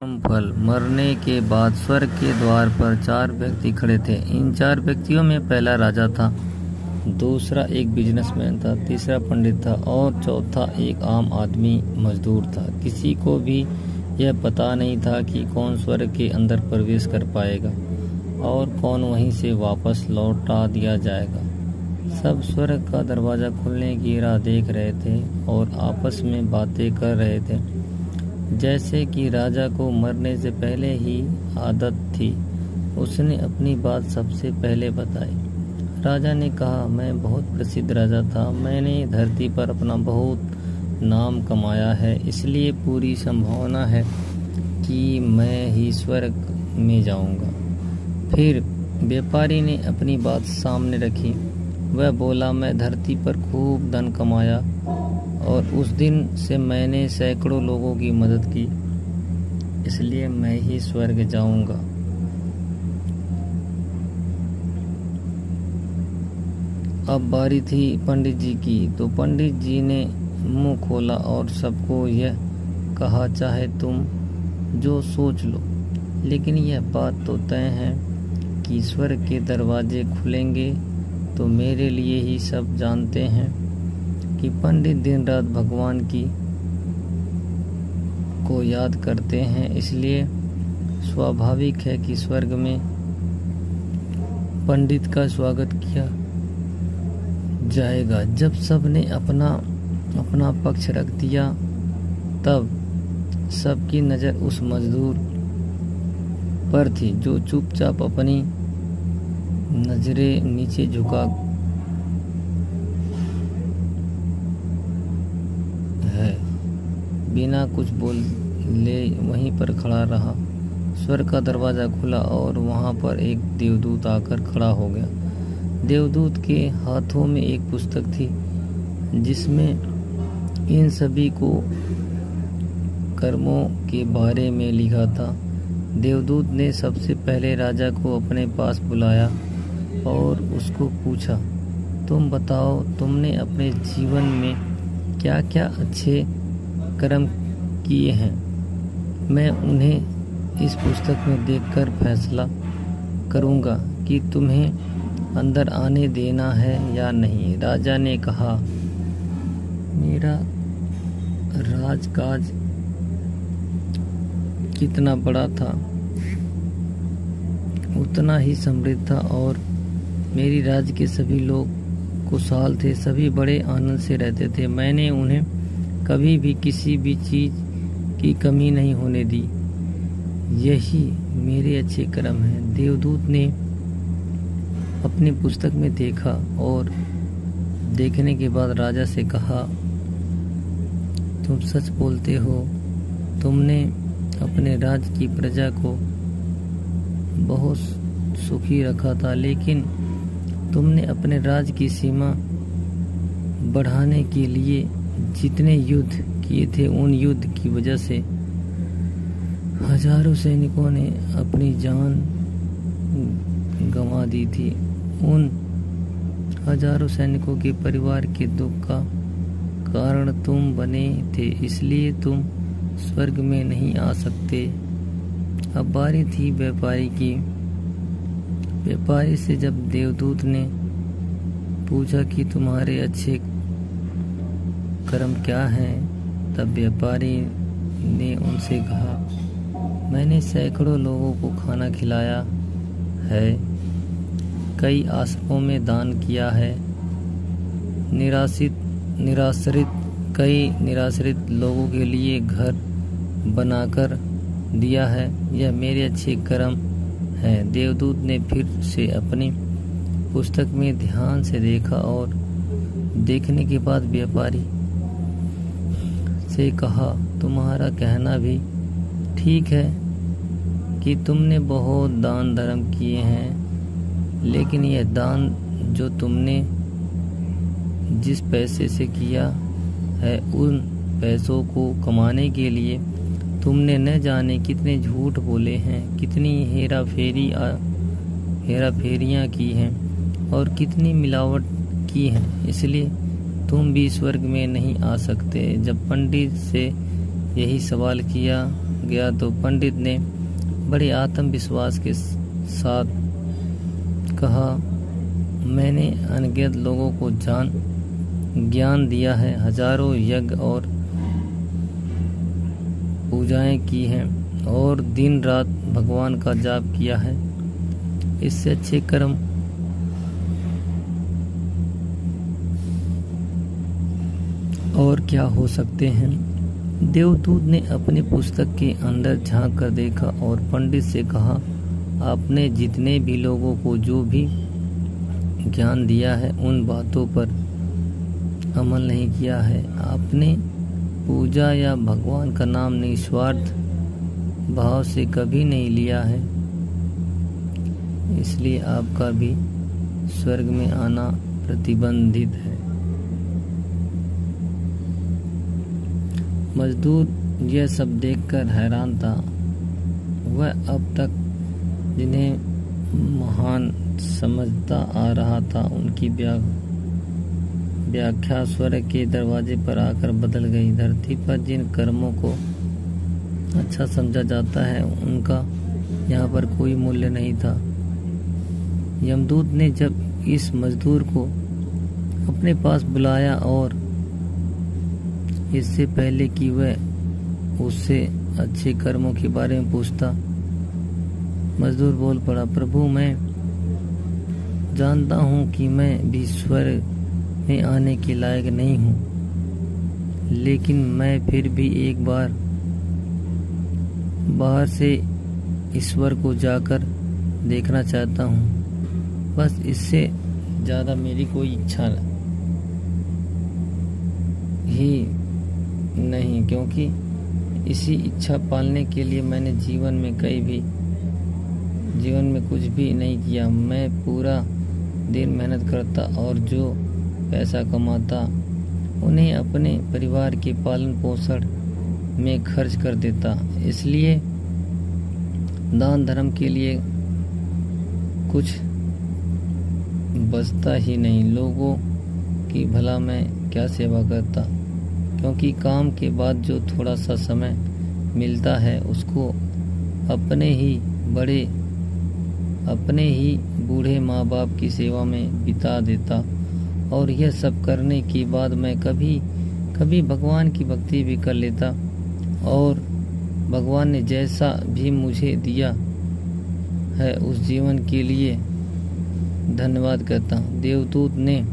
फल। मरने के बाद स्वर्ग के द्वार पर 4 व्यक्ति खड़े थे। इन 4 व्यक्तियों में पहला राजा था, दूसरा एक बिजनेसमैन था, तीसरा पंडित था और चौथा एक आम आदमी मजदूर था। किसी को भी यह पता नहीं था कि कौन स्वर्ग के अंदर प्रवेश कर पाएगा और कौन वहीं से वापस लौटा दिया जाएगा। सब स्वर्ग का दरवाज़ा खुलने की राह देख रहे थे और आपस में बातें कर रहे थे। जैसे कि राजा को मरने से पहले ही आदत थी, उसने अपनी बात सबसे पहले बताई। राजा ने कहा, मैं बहुत प्रसिद्ध राजा था। मैंने धरती पर अपना बहुत नाम कमाया है, इसलिए पूरी संभावना है कि मैं ही स्वर्ग में जाऊंगा। फिर व्यापारी ने अपनी बात सामने रखी। वह बोला, मैं धरती पर खूब धन कमाया और उस दिन से मैंने सैकड़ों लोगों की मदद की, इसलिए मैं ही स्वर्ग जाऊंगा। अब बारी थी पंडित जी की, तो पंडित जी ने मुंह खोला और सबको यह कहा, चाहे तुम जो सोच लो, लेकिन यह बात तो तय है कि स्वर्ग के दरवाजे खुलेंगे। तो मेरे लिए ही सब जानते हैं कि पंडित दिन रात भगवान को याद करते हैं, इसलिए स्वाभाविक है कि स्वर्ग में पंडित का स्वागत किया जाएगा। जब सब ने अपना अपना पक्ष रख दिया, तब सबकी नज़र उस मजदूर पर थी जो चुपचाप अपनी नजरें नीचे झुका है, बिना कुछ बोले वहीं पर खड़ा रहा। स्वर्ग का दरवाज़ा खुला और वहां पर एक देवदूत आकर खड़ा हो गया। देवदूत के हाथों में एक पुस्तक थी जिसमें इन सभी को कर्मों के बारे में लिखा था। देवदूत ने सबसे पहले राजा को अपने पास बुलाया और उसको पूछा, तुम बताओ, तुमने अपने जीवन में क्या क्या अच्छे कर्म किए हैं? मैं उन्हें इस पुस्तक में देखकर फैसला करूँगा कि तुम्हें अंदर आने देना है या नहीं। राजा ने कहा, मेरा राजकाज कितना बड़ा था, उतना ही समृद्ध था और मेरी राज्य के सभी लोग खुशहाल थे, सभी बड़े आनंद से रहते थे। मैंने उन्हें कभी भी किसी भी चीज़ की कमी नहीं होने दी। यही मेरे अच्छे कर्म हैं। देवदूत ने अपनी पुस्तक में देखा और देखने के बाद राजा से कहा, तुम सच बोलते हो। तुमने अपने राज्य की प्रजा को बहुत सुखी रखा था, लेकिन तुमने अपने राज्य की सीमा बढ़ाने के लिए जितने युद्ध किए थे, उन युद्ध की वजह से हजारों सैनिकों ने अपनी जान गंवा दी थी। उन हजारों सैनिकों के परिवार के दुख का कारण तुम बने थे, इसलिए तुम स्वर्ग में नहीं आ सकते। अब बारी थी व्यापारी की। व्यापारी से जब देवदूत ने पूछा कि तुम्हारे अच्छे कर्म क्या हैं, तब व्यापारी ने उनसे कहा, मैंने सैकड़ों लोगों को खाना खिलाया है, कई आश्रमों में दान किया है, कई निराश्रित लोगों के लिए घर बनाकर दिया है। यह मेरे अच्छे कर्म हैं। देवदूत ने फिर से अपनी पुस्तक में ध्यान से देखा और देखने के बाद व्यापारी से कहा, तुम्हारा कहना भी ठीक है कि तुमने बहुत दान धर्म किए हैं, लेकिन यह दान जो तुमने जिस पैसे से किया है, उन पैसों को कमाने के लिए तुमने न जाने कितने झूठ बोले हैं, कितनी हेरा फेरियाँ की हैं और कितनी मिलावट की हैं, इसलिए तुम भी स्वर्ग में नहीं आ सकते। जब पंडित से यही सवाल किया गया तो पंडित ने बड़े आत्मविश्वास के साथ कहा, मैंने अनगिनत लोगों को ज्ञान दिया है, हजारों यज्ञ और पूजाएं की हैं और दिन रात भगवान का जाप किया है। इससे अच्छे कर्म और क्या हो सकते हैं। देवदूत ने अपनी पुस्तक के अंदर झांक कर देखा और पंडित से कहा, आपने जितने भी लोगों को जो भी ज्ञान दिया है उन बातों पर अमल नहीं किया है। आपने पूजा या भगवान का नाम निस्वार्थ भाव से कभी नहीं लिया है, इसलिए आपका भी स्वर्ग में आना प्रतिबंधित है। मजदूर यह सब देखकर हैरान था। वह अब तक जिन्हें महान समझता आ रहा था उनकी व्याख्या स्वर्ग के दरवाजे पर आकर बदल गई। धरती पर जिन कर्मों को अच्छा समझा जाता है उनका यहाँ पर कोई मूल्य नहीं था। यमदूत ने जब इस मजदूर को अपने पास बुलाया और इससे पहले कि वह उससे अच्छे कर्मों के बारे में पूछता, मजदूर बोल पड़ा, प्रभु मैं जानता हूँ कि मैं भी स्वर्ग में आने के लायक नहीं हूँ, लेकिन मैं फिर भी एक बार बाहर से ईश्वर को जाकर देखना चाहता हूँ। बस इससे ज़्यादा मेरी कोई इच्छा ही नहीं, क्योंकि इसी इच्छा पालने के लिए मैंने जीवन में कुछ भी नहीं किया। मैं पूरा दिन मेहनत करता और जो पैसा कमाता उन्हें अपने परिवार के पालन पोषण में खर्च कर देता, इसलिए दान धर्म के लिए कुछ बचता ही नहीं। लोगों की भला मैं क्या सेवा करता, क्योंकि काम के बाद जो थोड़ा सा समय मिलता है उसको अपने ही बूढ़े माँ बाप की सेवा में बिता देता। और यह सब करने के बाद मैं कभी भगवान की भक्ति भी कर लेता और भगवान ने जैसा भी मुझे दिया है उस जीवन के लिए धन्यवाद करता हूँ। देवदूत ने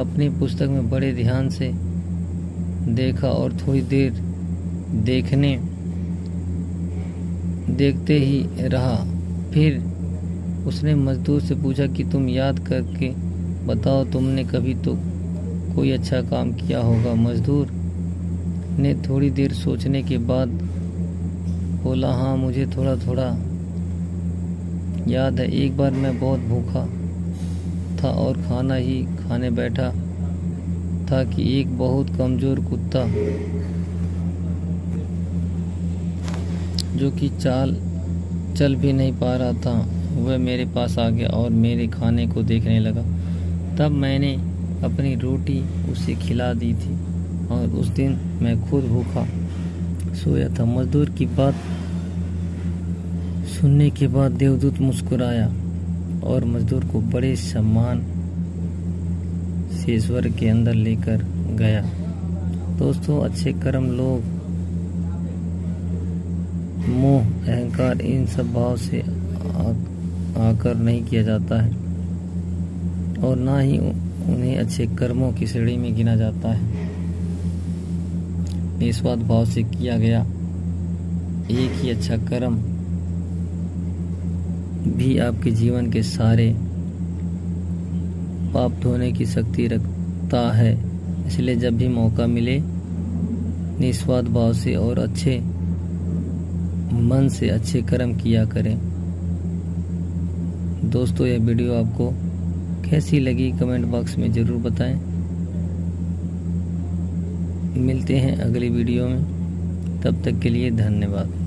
अपनी पुस्तक में बड़े ध्यान से देखा और थोड़ी देर देखते ही रहा। फिर उसने मजदूर से पूछा कि तुम याद करके बताओ, तुमने कभी तो कोई अच्छा काम किया होगा। मजदूर ने थोड़ी देर सोचने के बाद बोला, हाँ मुझे थोड़ा थोड़ा याद है। एक बार मैं बहुत भूखा था और खाना ही खाने बैठा था कि एक बहुत कमज़ोर कुत्ता जो कि चल भी नहीं पा रहा था वह मेरे पास आ गया और मेरे खाने को देखने लगा। तब मैंने अपनी रोटी उसे खिला दी थी और उस दिन मैं खुद भूखा सोया था। मजदूर की बात सुनने के बाद देवदूत मुस्कुराया और मजदूर को बड़े सम्मान से स्वर्ग के अंदर लेकर गया। दोस्तों, अच्छे कर्म, लोग, मोह, अहंकार, इन सब भाव से आकर नहीं किया जाता है और ना ही उन्हें अच्छे कर्मों की श्रेणी में गिना जाता है। निस्वार्थ भाव से किया गया एक ही अच्छा कर्म भी आपके जीवन के सारे पाप धोने की शक्ति रखता है। इसलिए जब भी मौका मिले निस्वार्थ भाव से और अच्छे मन से अच्छे कर्म किया करें। दोस्तों, यह वीडियो आपको कैसी लगी कमेंट बॉक्स में ज़रूर बताएं। मिलते हैं अगली वीडियो में, तब तक के लिए धन्यवाद।